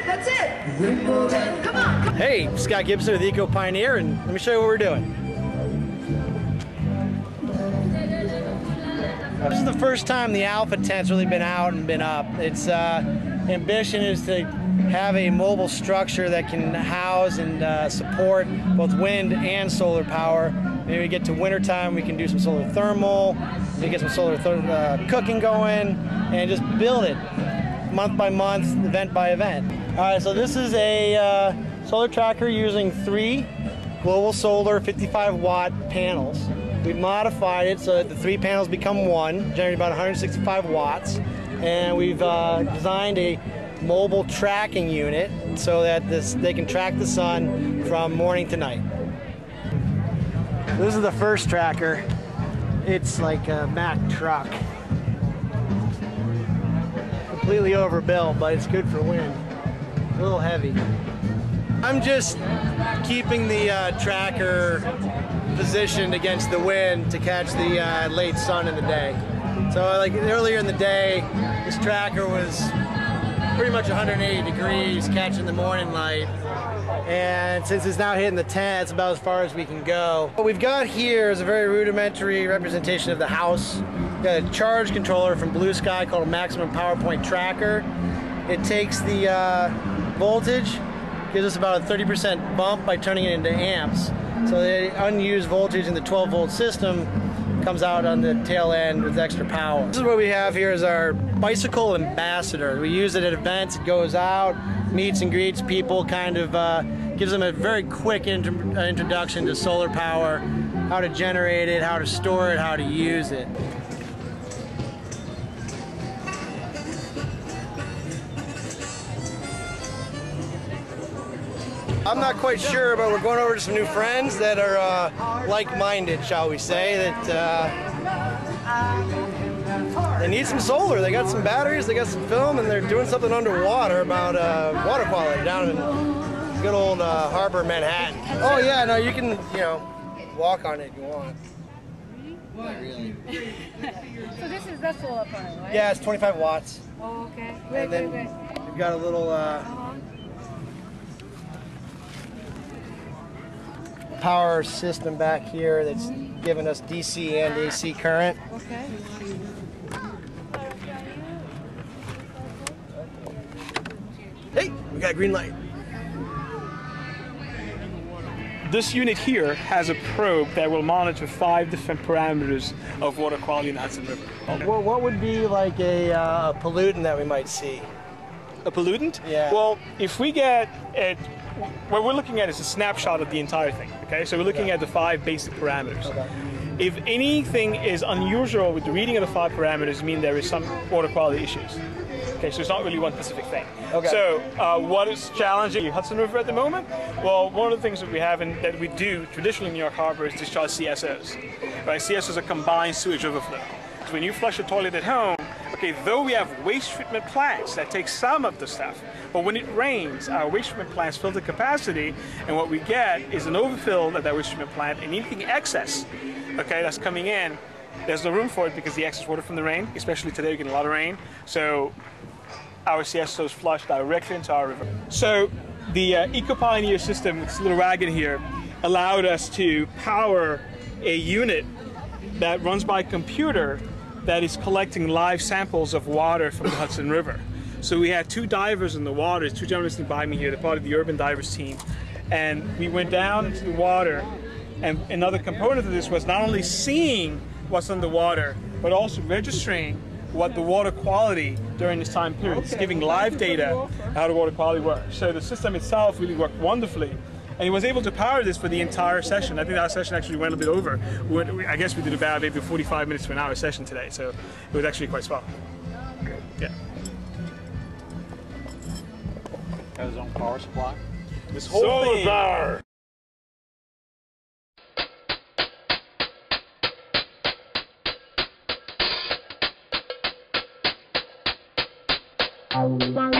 That's it. Come on. Hey, Scott Gibson with Eco Pioneer, and let me show you what we're doing. This is the first time the Alpha tent's really been out and been up. Its ambition is to have a mobile structure that can house and support both wind and solar power. Maybe we get to wintertime, we can do some solar thermal, maybe get some solar cooking going, and just build it month by month, event by event. All right, so this is a solar tracker using 3 global solar 55-watt panels. We've modified it so that the 3 panels become 1, generating about 165 watts. And we've designed a mobile tracking unit so that they can track the sun from morning to night. This is the first tracker. It's like a Mack truck. Completely overbuilt, but it's good for wind. A little heavy. I'm just keeping the tracker positioned against the wind to catch the late sun in the day. So like earlier in the day, this tracker was pretty much 180 degrees catching the morning light. And since it's now hitting the 10, it's about as far as we can go. What we've got here is a very rudimentary representation of the house. We've got a charge controller from Blue Sky called a maximum power point tracker. It takes the voltage, gives us about a 30% bump by turning it into amps. So the unused voltage in the 12-volt system comes out on the tail end with extra power. This is what we have here is our bicycle ambassador. We use it at events. It goes out, meets and greets people, kind of gives them a very quick introduction to solar power, how to generate it, how to store it, how to use it. I'm not quite sure, but we're going over to some new friends that are like-minded, shall we say, that they need some solar. They got some batteries, they got some film, and they're doing something underwater about water quality down in good old Harbor, Manhattan. Oh yeah, no, you can, walk on it if you want. Not really. So this is the solar panel, right? Yeah, it's 25 watts. Oh, okay. Wait. We've got a little power system back here that's giving us DC and AC current. Okay. Hey, we got a green light. This unit here has a probe that will monitor 5 different parameters of water quality in the Hudson River. Well, what would be like a pollutant that we might see? A pollutant? Yeah. Well, if we get it, what we're looking at is a snapshot of the entire thing. Okay, so we're looking at the 5 basic parameters. Okay. If anything is unusual with the reading of the 5 parameters, mean there is some water quality issues. Okay, so it's not really one specific thing. Okay. So what is challenging the Hudson River at the moment? Well, one of the things that we have and that we do traditionally in New York Harbor is discharge CSOs. Right? CSOs are combined sewage overflow. So when you flush a toilet at home, a okay, though we have waste treatment plants that take some of the stuff, but when it rains, our waste treatment plants fill the capacity, and what we get is an overfill at that waste treatment plant, and anything excess, okay, that's coming in, there's no room for it because the excess water from the rain, especially today, we get a lot of rain, so our CSOs flush directly into our river. So the Eco-Pioneer system, this little wagon here, allowed us to power a unit that runs by computer that is collecting live samples of water from the Hudson River. So we had 2 divers in the water, 2 gentlemen sitting by me here, they're part of the urban divers team, and we went down into the water, and another component of this was not only seeing what's underwater, but also registering what the water quality during this time period. It's giving live data how the water quality works. So the system itself really worked wonderfully. And he was able to power this for the entire session. I think our session actually went a bit over. I guess we did about maybe 45 minutes to an hour session today, so it was actually quite spot. Yeah. Got his own power supply? This whole Solar thing, power! Wow.